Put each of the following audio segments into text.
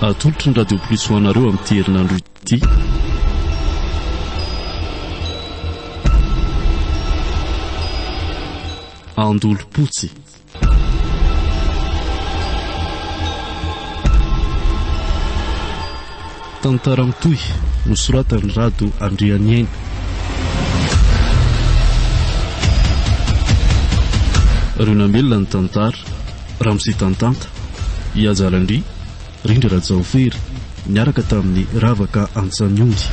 atolotry ny radio plus ho anareo amin'ity herinandro ity. Andolo-potsy. Tantara mitohy nosoratan'ny Rado Andrianiaina. Ronambelona ny tantara, Ramsy Tantanta, Iazalandry, Rindra Rajaofery, niaraka tamin'ny Ravaka Antsanyongy.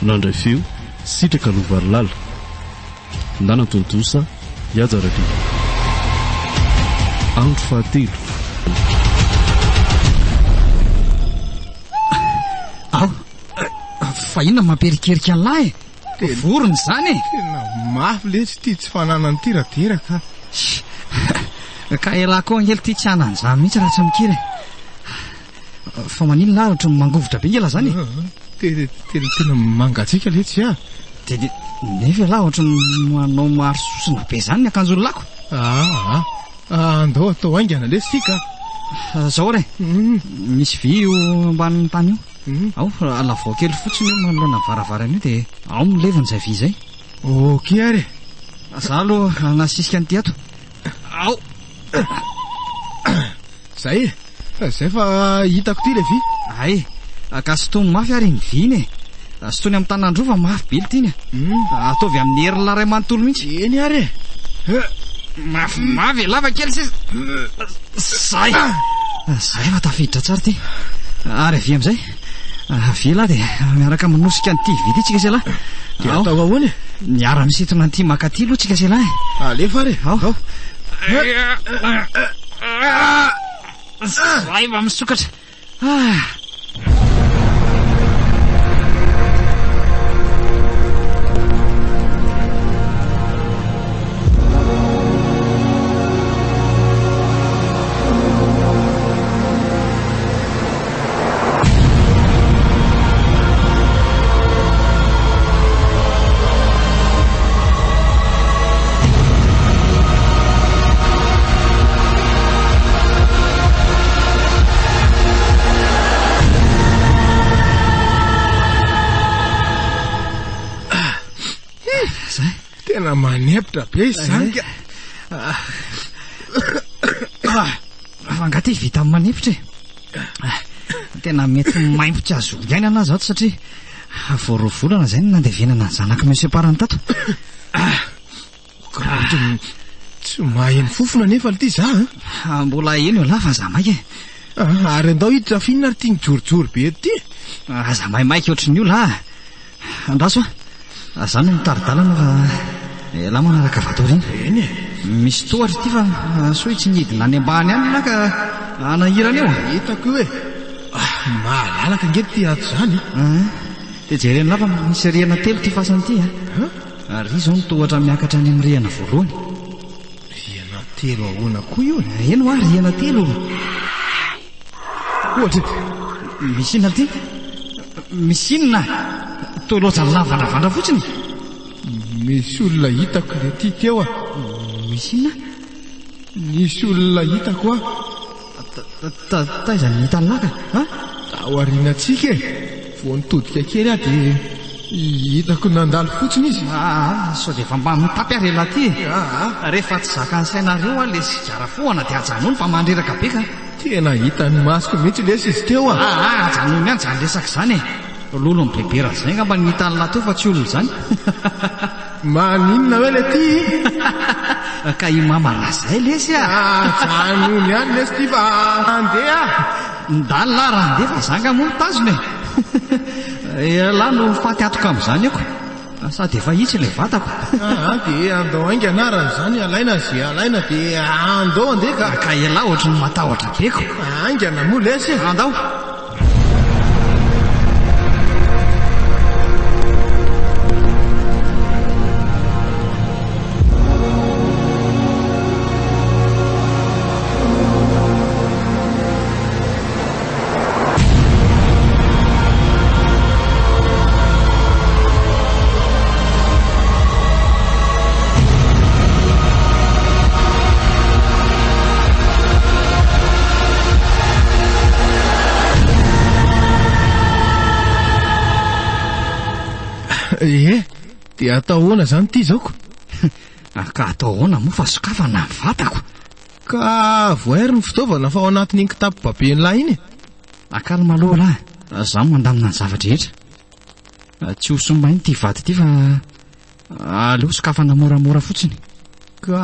Nandray feo, Sitraka Lovarilala, Nanatontosa, Iazalandry. Andro fahatelo. Fa inona mamperikerika an'lahy vorona zany tena mafy lesy ty tsy fananany tirateraka ka elako angely ty tsy anan'izany mihitsy raha tsy mikiry fa manino lahy ohatra mangovotra be ngela zany tena mangatsika letsy de nefa lahy ohatra manao maro sosina be zany ny akanjony lako andao atao aingana lesy tika zao re misy vy io ambanin'ny tany io ao alavao kely fotsiny io manoloana varavarana io dia ao milevana izay vy izay oke ary za aloha nasisika an'ity ato ao zay fa hitako ty le vy ay ka sotony mafy ary ny vy iny sotony amin'ny tanandro fa mafy be lity iny ataovy amin'ny herin'ny ray manontolo mihitsy eny ary mafy lava kely zay fa tafiditra tsara ty ary vy am'izay vy lahy dia miaraka manosika nyity vy ty tsika se lahy dia atao ahoany miara-misitona nyity makaty aloha tsika se lahy alefa ary ao zay mba misokatra tena manepitra be izany fangaty vita amin'ny manepitra tena mety maimpotsy azo iainana zao satria voarovolana zay no nandevenana ny zanaka meseparany tato tsy maheno fofona nefa ity za mbola eno lahy fa za maika ary andao hiditra finina ary tia mijorojoro be ty za mahay maika ohatry ny io lahy andraso zany no mitaridalana fa lahy manaraka vatoriny eny misy tohatra ity fa soa tsy nidina any ambany any na ka anahirana eo hitako hoe mahalalaka ngety ty ato zany dia jereny lafa misy rihana telo ty fasany ity ary ry zao nitohatra miakatra any amin'ny rihana voalohany rihana telo ahoana koa io eno a rihana telo ohatra misy inona ty misy inona toy loatra lavanavandra fotsiny misy olona hitako le ty teo misy inona misy olona hitako taizany hitany laka ao arinantsika vao nitodika kely dia hitako nandalo fotsiny izy sao dia efa mba mitapy ary ela ty rehefa tsy zaka ny sainareo a le sigara foana dia ajanony fa mandreraka be ka tena hitany masoko mihitsy lesy izy teo ajanony any zany resaka izany lolo ny bebera zay nga mba nihitany lahy teo fa tsy olona zany maninona hoe le ty ka imamalazay lesy janony any lesy ty fa andeha ndany lahy raha andeha fa zanga moa mitazony lahy no faty atoka amin'izany ako sady efa hitsy ilay vatako dia andao ainga anarany zany alaina zay alaina dia andao andeha ka elahy ohatry ny matahotra beko aingana moa lesy andao dia atao hoana zany ity zaoko. Ka atao hoana moa fa sokafana ny vatako. Ka voahery ny fitaovana fa ao anatin'iny kitapo baben'lahy iny. Akalma aloha lahy, zaho mandamina ny zavatra rehetra. Tsy ho sombainy ity vaty ity fa aleo sokafana moramora fotsiny. Ka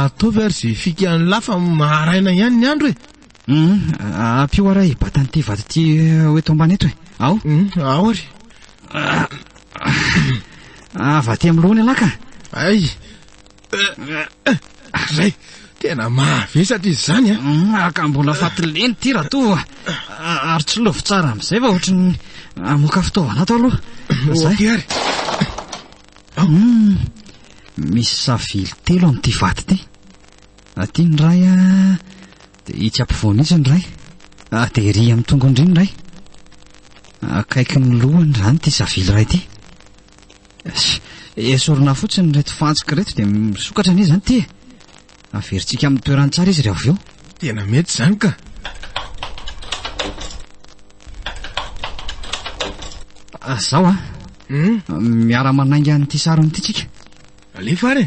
ataovy ary zay fikan'ny lafa maharaina ihany ny andro e. Ampio aray batan'ity vaty ity eto ambany eto e. Ao? Ao ary. Vaty amin'ny lohany alaka. Ay. Zay, tena mavesatra izy zany Ka mbola fatileny ity raha toa ary tsy lovy tsara amin'izay fa ohatrany amoaka fitaovana ato aloha. Zay ary. Misy savily 3 amin'ity vaty ity. Aty ny ray dia itsy ampovoany itsy ny ray, dia ery amin'ny tongony indray ny ray. Akaiky ny lohany zany ity savily ray ity. Esorina fotsiny reto fantsika reto dia misokatra anie zany ity. Averintsika amin'ny toerany tsara izy rehefa avy eo. Tena mety zany ka. Zaho miara manainga an'ity sarony ity tsika. Alefa ary.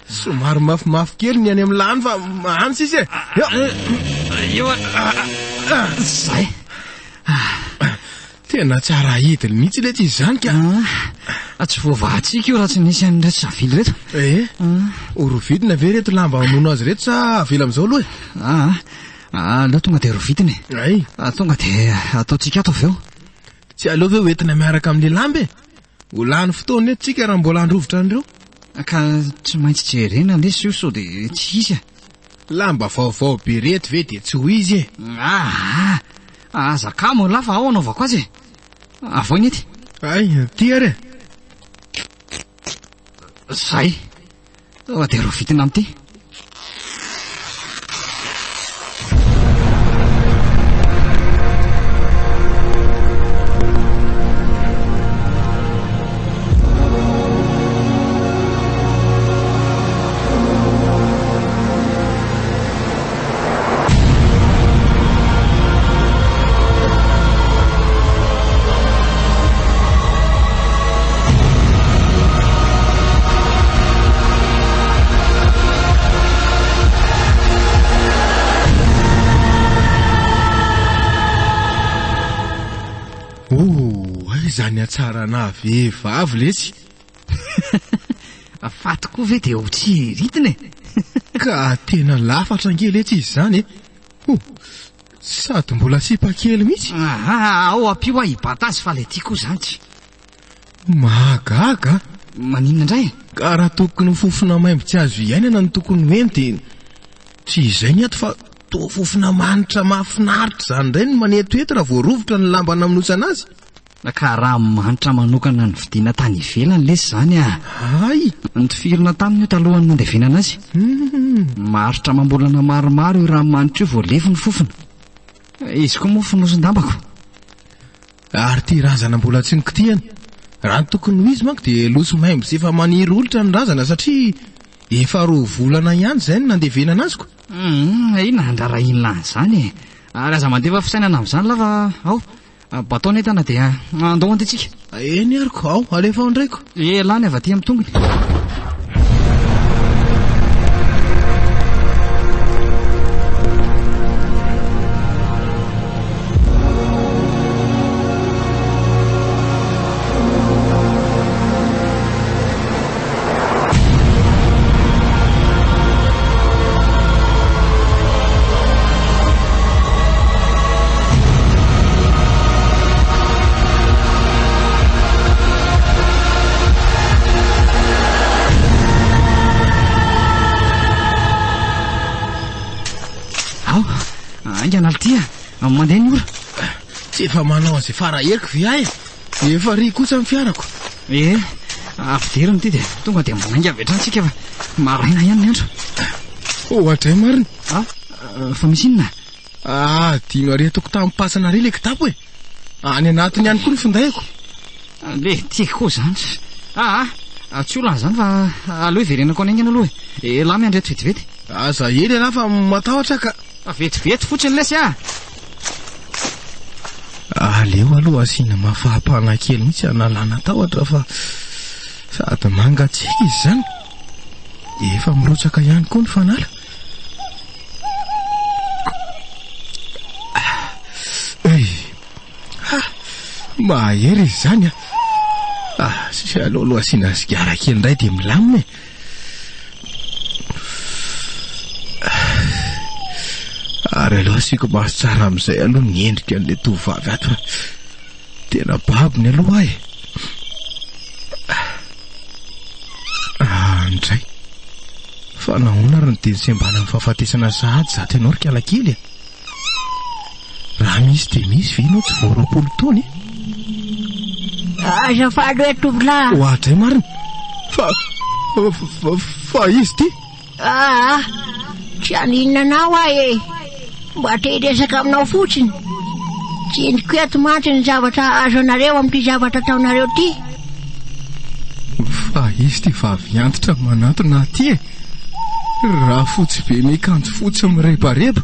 Somary mafimafy kely ny any amin'ny lany fa mahantsy izy Zay. Tena tsara hidiny mihitsy ilay izy zany ka. Tsy voavahatsika io raha tsy nisy an'reto savily reto. Rovidina ve reto lamba amono azy reto sa avela amin'izao aloha aleo tonga dia rovidina Ay. Tonga dia ataotsika ato avy eo. Tsy aleo ve hoentina miaraka amin'le lamba e. Ho lany fotoana eto tsika raha mbola androvotra andreo. Ka tsy maintsy jerena lesy io sao dia tsy izy Lamba vaovao be reto ve dia tsy ho izy e. Azakamo lafa ao anaovako azy e. Avoiny ety. Ay, ty ary. Zay. Tonga dia rovidina amin'ity. Zany atsarana vehivavy lesy. Faty koa ve dia ho tsy eritiny e. Ka tena lafatra angely etsy izy zany e. Sady mbola sipa kely mihitsy. Ao ampio ibata azy fa le tiako zany tsy. Mahagaga. Maninona indray? Ka raha tokony fofona maimbo tsy azo iainana no tokony hoeny dia tsy izay ny ato fa toa fofona manitra mahafinaritra zany indray no manetoeto raha voarovotra ny lamba namonosana azy. Ka raha manitra manokana ny vidiana tany ivelany lesy zany Ay. Ntifirina taminy io talohany nandevenana azy. Maritra mambolana maromaro io raha manitra io voalevo ny fofona. Izy koa moa fonosin-dambako. Ary ty razana mbola tsy nikitihana. Raha ny tokony ho izy manko dia loso maimbo sy efa maniry olitra ny razana satria efa 2 volana ihany zay no nandevenana aziko. Ina andrara inona zany e. Ary aza mandefa fisainana amin'izany lafa ao. Bataona entana dia andao antsika. Eny ariko, ao, alefa ao indraiko. Lany avy aty amin'ny tongony. Analtia, mandeha ny ora. Tsy efa manao azy fara eriko ve ahy. Efa ry kosa amin'ny fiarako. Afideriny ity dia tonga dia manainga avy hatrany tsika fa maraina ihany ny andro. Hatray marina. Fa misy inona? Dino ary ataoko tamin'ny pasana ary le kitapo e. Any anatiny ihany koa ny findaiko. Le tiako koa zany. Tsy olana zany fa aleo hiverenako anaingana aloha e. Lamy andreto vetivety. Aza ely ana fa matahotra ka. Vetivety fotsiny lesy aleo aloha asiana mafahapahana kely mihitsy analana tahotra fa sady mangatsiaka izy zany efa mirotsaka ihany koa ny fanala. Mahery izy zany sy aloha asiana sigara kely indray dia milamina ary aloha asiko maso tsara amin'izay aloha ny endrika an'ilay tovovavy ato fa tena babiny aloha ndray fa nahoana ary ny teny sembana amin'ny fahafatesana sahady za tena orika alakely raha misy dia misy vinao tsy voaroapolo taony azafady hoe tovolahy ohatray marina fa izy ty tsy aninanao ahy mba te hiresaka aminao fotsiny tsy endriko eto mantsy ny zavatra azo anareo amin'ity zavatra ataonareo ty. Fa izy ty vavy antitra manatona ty raha fotsy be mikanjo fotsy mirebareba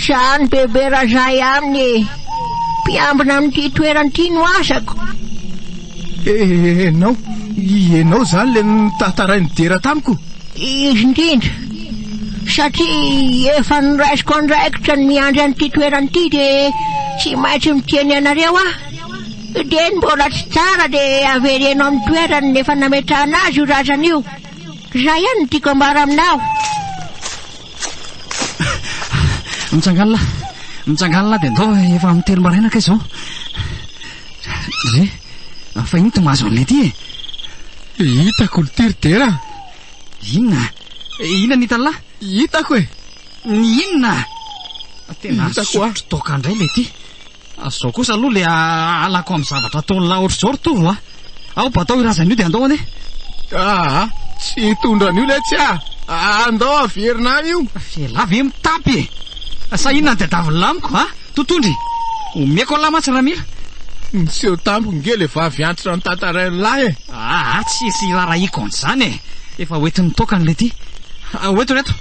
zany bebe raha zay aminy mpiambina amin'ity toerany ty no asako. Enao zany le nitataray ny dera tamiko. Izy indrindra satria efa noraisiko andraikitra ny miandry an'ity toerany ty dia tsy maintsy miteny anareo dia mbola tsy tsara dia averenao amin'ny toerany nefa nametrahana azy io razana io. Zay ihany tiako ambara aminao. Mitsanganala dia ndao efa mitelo maraina ka izao. Re fa ino ty mahazo an'ilay ty hitako litiridera. Inona ny hitalahy? Hitako ny inona? Tena sotrotoka indray ilay ty. Azao kosa aloha le alako amin'ny zavatra ataon'la ohatr'izao rotovo ao batao irazana io dia andao ane. Tsy hitondra an'io le tsy andao averina any io. Fialavy mitapy sa inona ny tadiaviny lamiko totondry omeko an'lahy matsy raha mila niseho tampo nge le vavy antitra ny tantarainy lahy tsisy rarahiko an'izany efa hoentiny toka n'ilay ty hoeto reto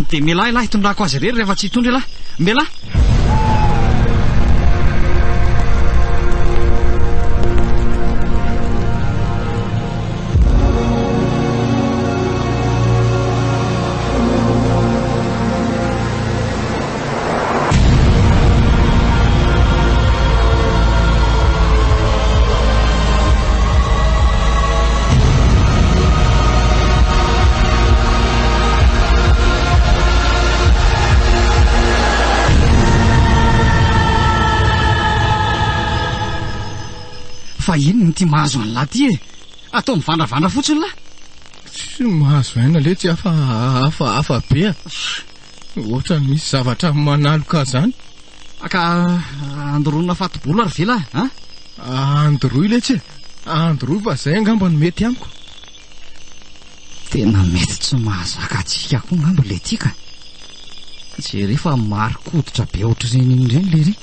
dia mela lahy hitondrako azy irery rehefa tsy hitondry lahy mela. Fa ino ny ty mahazo an'lahy ty atao mivandravandra fotsiny lahy. Tsy mahazo aina le tsy hafa be ohatra misy zavatra manaloka zany ka andorona fatobola ary ve lahy andoroy le tsy andoroy fa zay angamba no mety amiko. Tena mety tsy mahazaka atsika koa ngamba le tika jery fa marikoditra be ohatr'ireny ireny le ry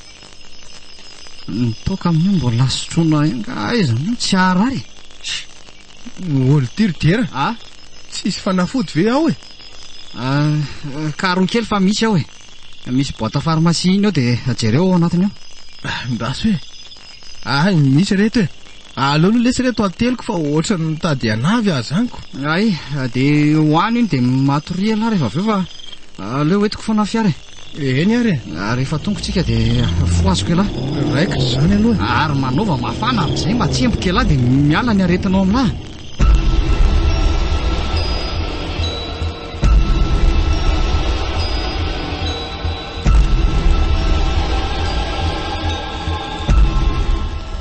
nitoka amin'io mbola sotroana aiza tsy arary olo tiridera tsisy fanafody ve ao karoa kely fa misy ao misy boîte pharmacie iny ao dia jereo ao anatiny ao ndraso misy reto aleo aloha lesy reto ateliko fa ohatra ny mitady anavy azaniko dia hoany iny dia matoria lahy rehefa aveo fa aleo hoentiko foana fiara eny ary rehefa tongotsika dia foazoko elahy raikitra zany aloha ary manova mafana amin'izay matsemboka elahy dia miala ny aretinao aminahy.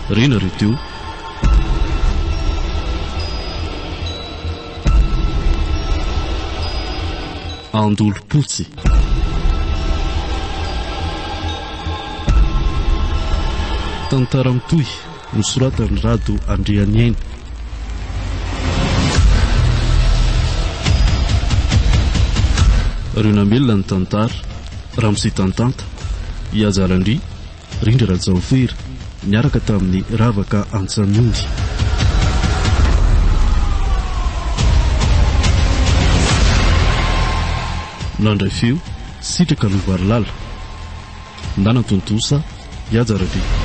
Rena reteo Andolo-potsy tantara mitohy nosoratany Rado Andrianiaina. Ireo namelona ny tantara Ramsy Tantanta Iazalandry Rindra Rajaofera niaraka tamin'ny Ravaka Antsanondy. Nandray feo Sitraka Lovarilala Ndana Tontosa Iajaradi.